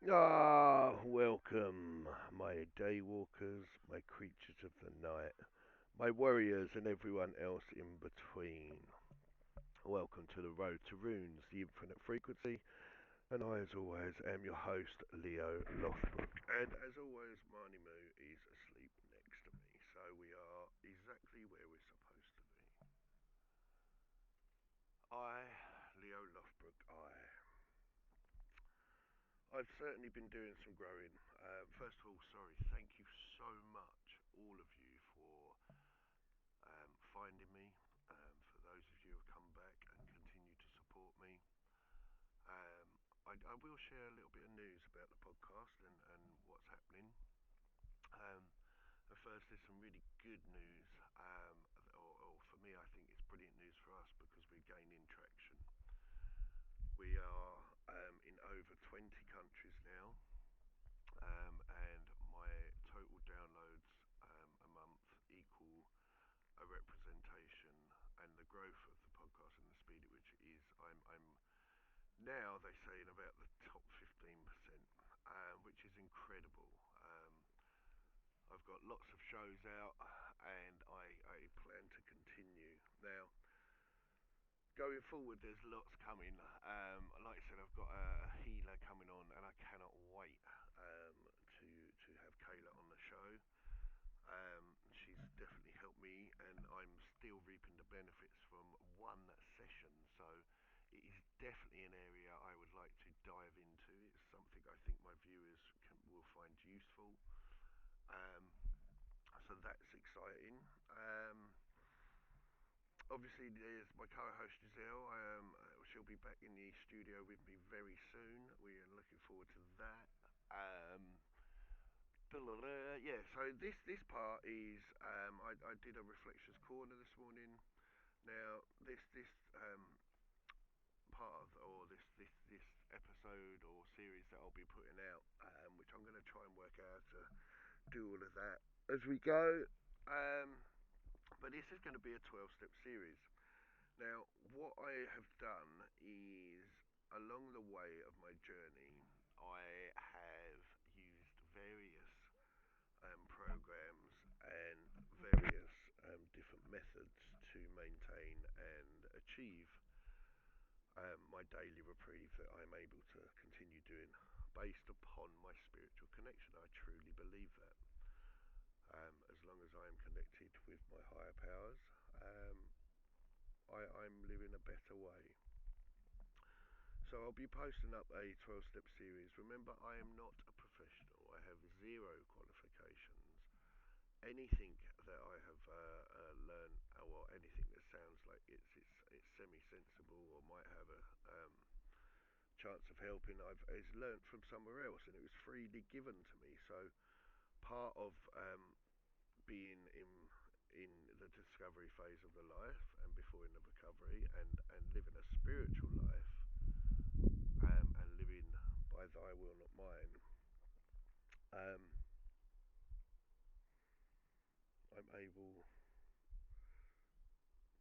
Welcome, my daywalkers, my creatures of the night, my warriors, and everyone else in between. Welcome to the Road to Runes, the infinite frequency, and I, as always, am your host, Leo Lothbrock. And as always, Marnie Moo is asleep next to me, so we are exactly where we're supposed to be. I, Leo Lothbrock, I've certainly been doing some growing. First of all, sorry, thank you so much, all of you, for finding me. For those of you who have come back and continue to support me. I will share a little bit of news about the podcast and what's happening. Um, First, there's some really good news, or for me, I think it's brilliant news for us because we're gaining traction. We are in over 20 countries now, and my total downloads a month equal a representation and the growth of the podcast and the speed at which it is. I'm now, they say, in about the top 15%, which is incredible. I've got lots of shows out, and I plan to continue. Now, going forward, there's lots coming. Like I said, I've got a healer coming on, and I cannot wait to have Kayla on the show. She's definitely helped me, and I'm still reaping the benefits from one session. So it is definitely an area I would like to dive into. It's something I think my viewers will find useful. Um, so that's exciting. Obviously, there's my co-host Giselle. She'll be back in the studio with me very soon. We are looking forward to that. Yeah, so this part is I did a reflections corner this morning. Now this part of, or this episode or series that I'll be putting out, which I'm going to try and work out to do all of that as we go. Um, but this is going to be a 12-step series. Now, what I have done is, along the way of my journey, I have used various programs and various different methods to maintain and achieve my daily reprieve that I'm able to continue doing based upon my spiritual connection. I truly believe that. As long as I am connected with my higher powers, I'm living a better way. So I'll be posting up a 12-step series. Remember, I am not a professional. I have zero qualifications. Anything that I have learned, or anything that sounds like it's semi-sensible or might have a chance of helping, is learnt from somewhere else, and it was freely given to me. So part of being in the discovery phase of the life and before in the recovery and living a spiritual life, and living by thy will not mine, um, I'm able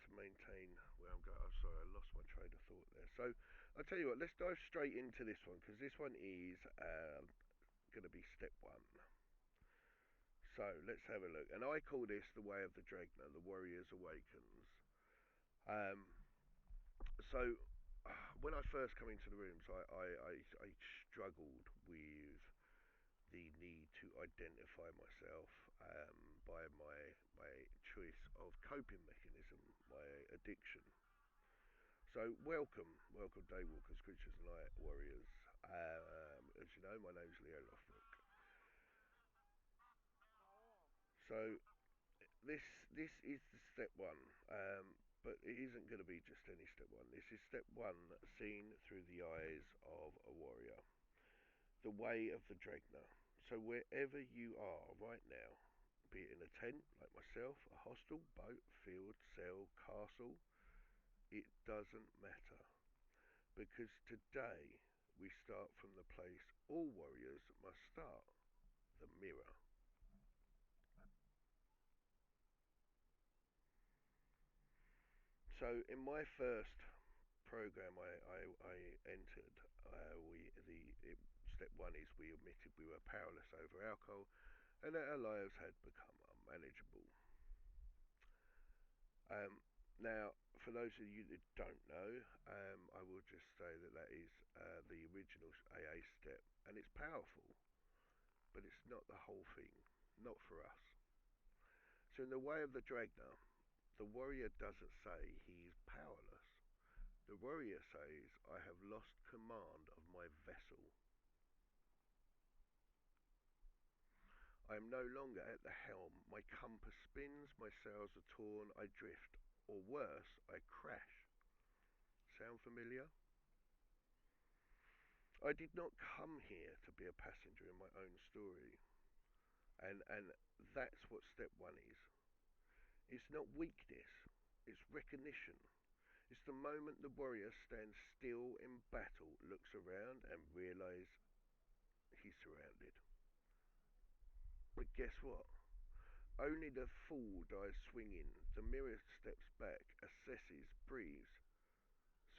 to maintain where I'm going. I'm sorry, I lost my train of thought there. So I'll tell you what, let's dive straight into this one because this one is going to be step one. So let's have a look. And I call this the way of the Dregna, the Warriors Awakens. Um, so when I first come into the rooms, I struggled with the need to identify myself by my choice of coping mechanism, my addiction. So welcome Daywalkers, Creatures and Light Warriors. As you know, my name's Leo Lothbrock. So this this is the step one, but it isn't going to be just any step one. This is step one seen through the eyes of a warrior, the way of the Dregna. So wherever you are right now, be it in a tent like myself, a hostel, boat, field, cell, castle, it doesn't matter. Because today we start from the place all warriors must start, the mirror. So in my first program I entered, it step one is we admitted we were powerless over alcohol and that our lives had become unmanageable. Now, for those of you that don't know, I will just say that that is the original AA step, and it's powerful, but it's not the whole thing, not for us. So, in the way of the Dragna, the warrior doesn't say he is powerless. The warrior says, I have lost command of my vessel. I am no longer at the helm. My compass spins, my sails are torn, I drift, or worse, I crash. Sound familiar? I did not come here to be a passenger in my own story. And that's what step one is. It's not weakness, it's recognition. It's the moment the warrior stands still in battle, looks around and realizes he's surrounded. But guess what? Only the fool dies swinging. The mirror steps back, assesses, breathes.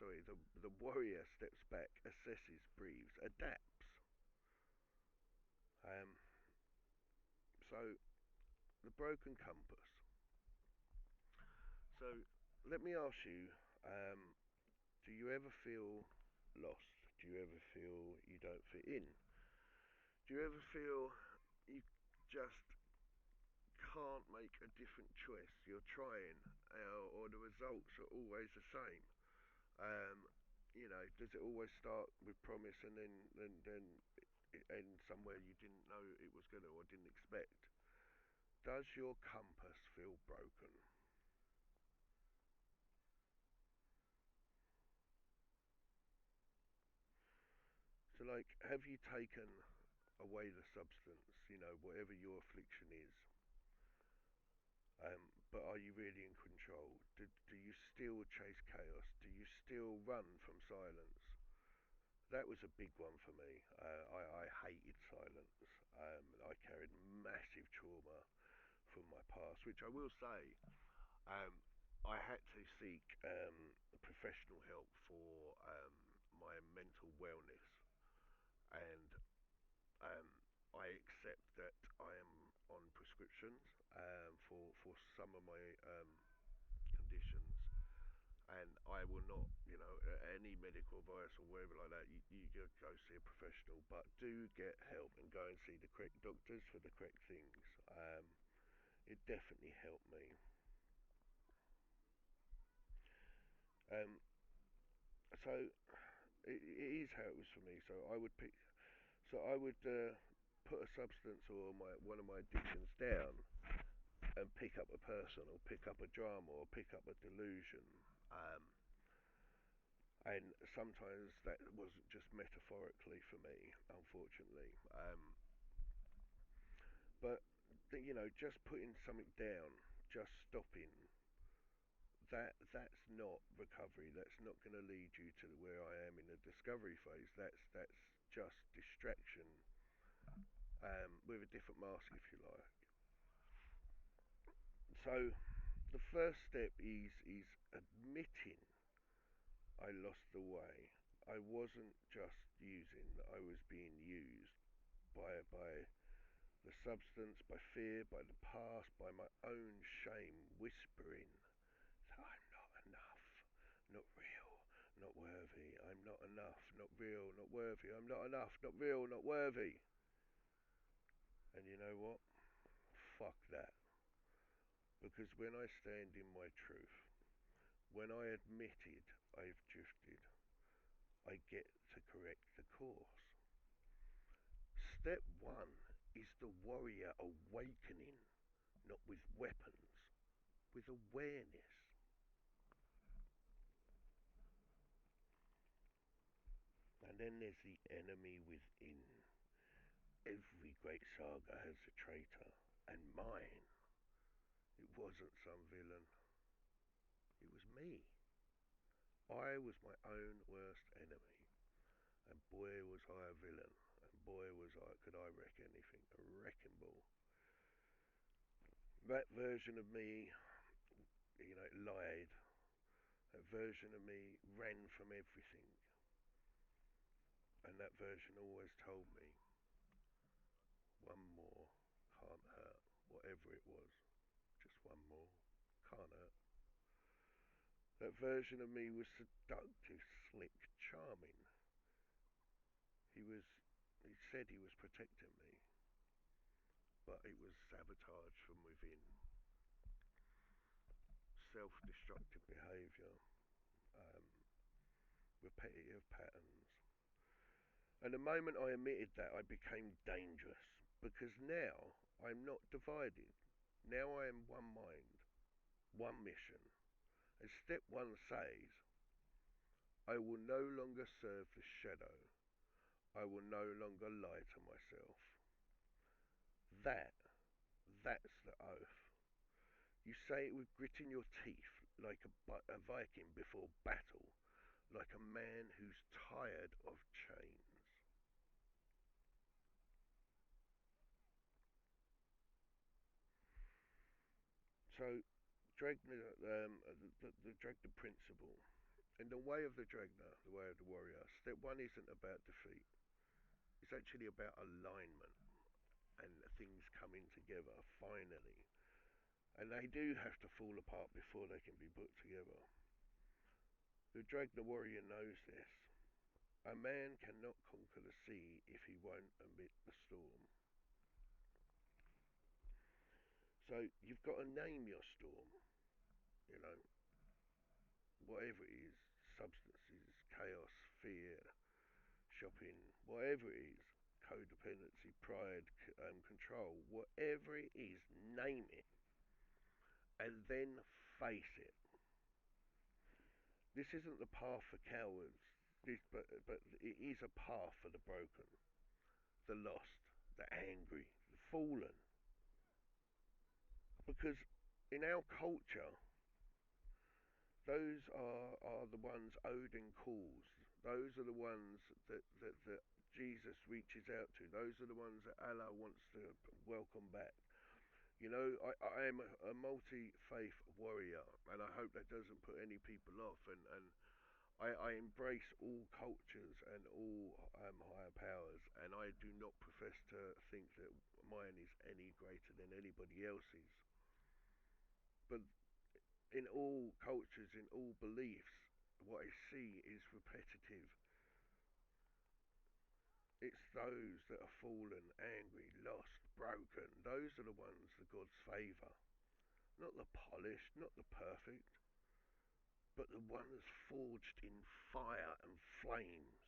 Sorry, the warrior steps back, assesses, breathes, adapts. Um, so, the broken compass. So, let me ask you, um, do you ever feel lost? Do you ever feel you don't fit in? Do you ever feel you just can't make a different choice? You're trying, or the results are always the same. Um, does it always start with promise and then it ends somewhere you didn't know it was going to or didn't expect? Does your compass feel broken? So, like, have you taken away the substance, whatever your affliction is? But are you really in control? Do you still chase chaos? Do you still run from silence? That was a big one for me. I hated silence. I carried massive trauma from my past, which I will say, um, I had to seek professional help for my mental wellness, and um, I accept that I am on prescriptions for some of my conditions, and I will not, any medical advice or whatever like that, you go see a professional, but do get help and go and see the correct doctors for the correct things. It definitely helped me. Um, so it is how it was for me. So I would put a substance or one of my addictions down and pick up a person or pick up a drama or pick up a delusion. Um, and sometimes that wasn't just metaphorically for me, unfortunately. But just putting something down, just stopping, that's not recovery. That's not going to lead you to where I am in the discovery phase. That's just distraction, with a different mask, if you like. So the first step is admitting I lost the way. I wasn't just using, I was being used by the substance, by fear, by the past, by my own shame whispering that I'm not enough, not real, not worthy. I'm not enough, not real, not worthy. I'm not enough, not real, not worthy. And you know what? Fuck that. Because when I stand in my truth, when I admitted I've drifted, I get to correct the course. Step one is the warrior awakening, not with weapons, with awareness. And then there's the enemy within. Every great saga has a traitor, and mine, it wasn't some villain, it was me. I was my own worst enemy, and boy was I a villain, and boy could I wreck anything, a wrecking ball. That version of me, lied. That version of me ran from everything. And that version always told me, one more can't hurt, whatever it was. Just one more can't hurt. That version of me was seductive, slick, charming. He was, he said he was protecting me, but it was sabotage from within. Self-destructive behaviour, um, repetitive patterns. And the moment I admitted that, I became dangerous because now I'm not divided. Now I am one mind, one mission. And step one says, I will no longer serve the shadow. I will no longer lie to myself. That, that's the oath. You say it with grit in your teeth, like a Viking before battle, like a man who's tired of chains. So, Dragna, the Dragna principle. In the way of the Dragna, the way of the warrior, step one isn't about defeat. It's actually about alignment and things coming together, finally. And they do have to fall apart before they can be put together. The Dragna warrior knows this. A man cannot conquer the sea if he won't admit the storm. So you've got to name your storm, you know, whatever it is, substances, chaos, fear, shopping, whatever it is, codependency, pride, control, whatever it is, name it and then face it. This isn't the path for cowards, but it is a path for the broken, the lost, the angry, the fallen. Because in our culture, those are the ones Odin calls. Those are the ones that Jesus reaches out to. Those are the ones that Allah wants to welcome back. You know, I am a multi-faith warrior, and I hope that doesn't put any people off. And I embrace all cultures and all higher powers, and I do not profess to think that mine is any greater than anybody else's. But in all cultures, in all beliefs, what I see is repetitive. It's those that are fallen, angry, lost, broken. Those are the ones the gods favour. Not the polished, not the perfect, but the ones forged in fire and flames.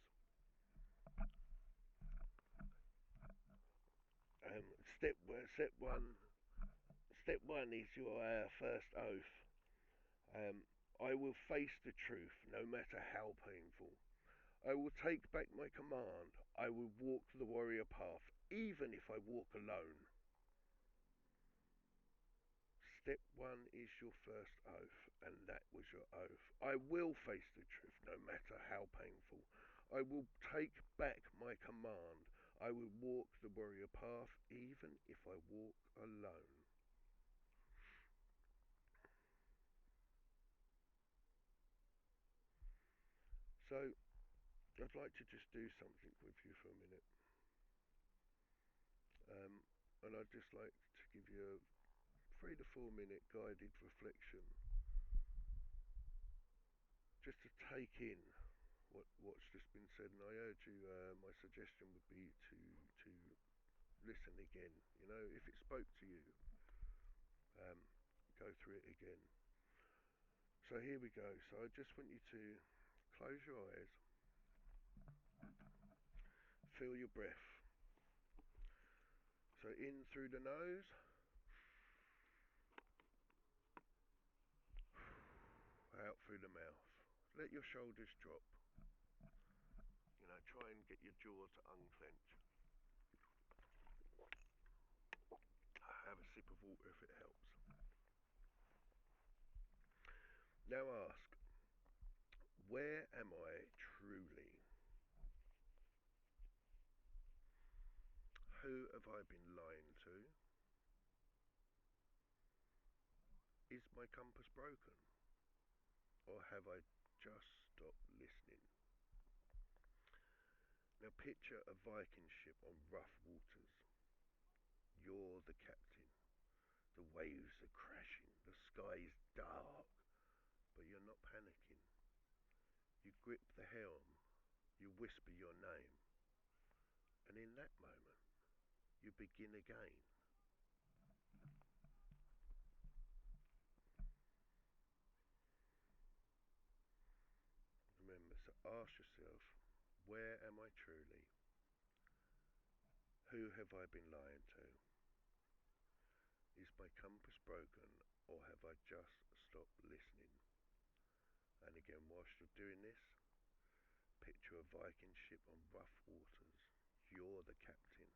Step one, step one is your first oath. I will face the truth, no matter how painful. I will take back my command. I will walk the warrior path, even if I walk alone. Step one is your first oath, and that was your oath. I will face the truth, no matter how painful. I will take back my command. I will walk the warrior path, even if I walk alone. So, I'd like to just do something with you for a minute. And I'd just like to give you a 3 to 4 minute guided reflection just to take in what's just been said. And I urge you, my suggestion would be to listen again. You know, if it spoke to you, um, go through it again. So here we go. So I just want you to close your eyes, feel your breath. So in through the nose, out through the mouth. Let your shoulders drop. You know, try and get your jaw to unclench. Have a sip of water if it helps. Now ask, where am I truly? Who have I been lying to? Is my compass broken? Or have I just stopped listening? Now picture a Viking ship on rough waters. You're the captain. The waves are crashing. The sky is dark. But you're not panicking. You grip the helm. You whisper your name. And in that moment, you begin again. Remember, so ask yourself, where am I truly? Who have I been lying to? Is my compass broken, or have I just stopped listening? And again, whilst you're doing this, picture a Viking ship on rough waters. You're the captain.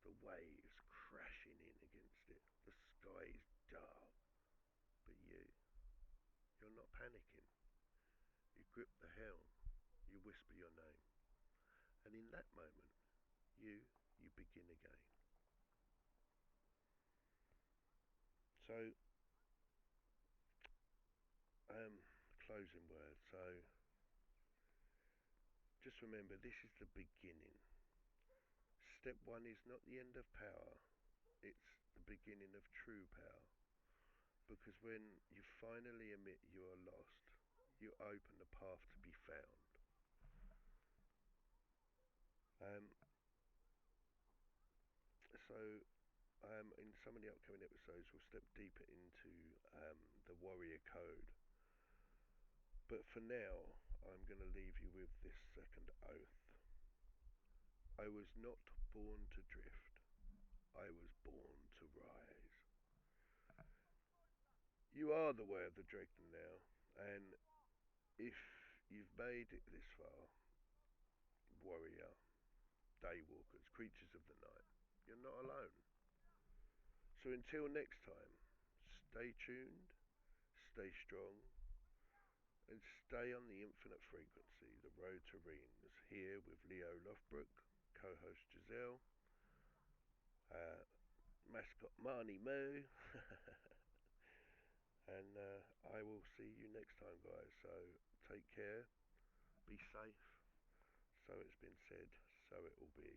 The waves crashing in against it. The sky is dark. But you're not panicking. You grip the helm. You whisper your name. And in that moment, you begin again. So, closing word. So, just remember, this is the beginning. Step one is not the end of power. It's the beginning of true power. Because when you finally admit you are lost, you open the path to be found. Um, so, in some of the upcoming episodes, we'll step deeper into the warrior code. But for now, I'm going to leave you with this second oath. I was not born to drift. I was born to rise. You are the way of the dragon now, and if you've made it this far, warrior, daywalkers, creatures of the night, you're not alone. So until next time, stay tuned, stay strong, and stay on the infinite frequency, the road to Reignites, here with Leo Lothbrock, co-host Giselle, mascot Marnie Moo, and I will see you next time, guys. So take care, be safe. So it's been said, so it will be.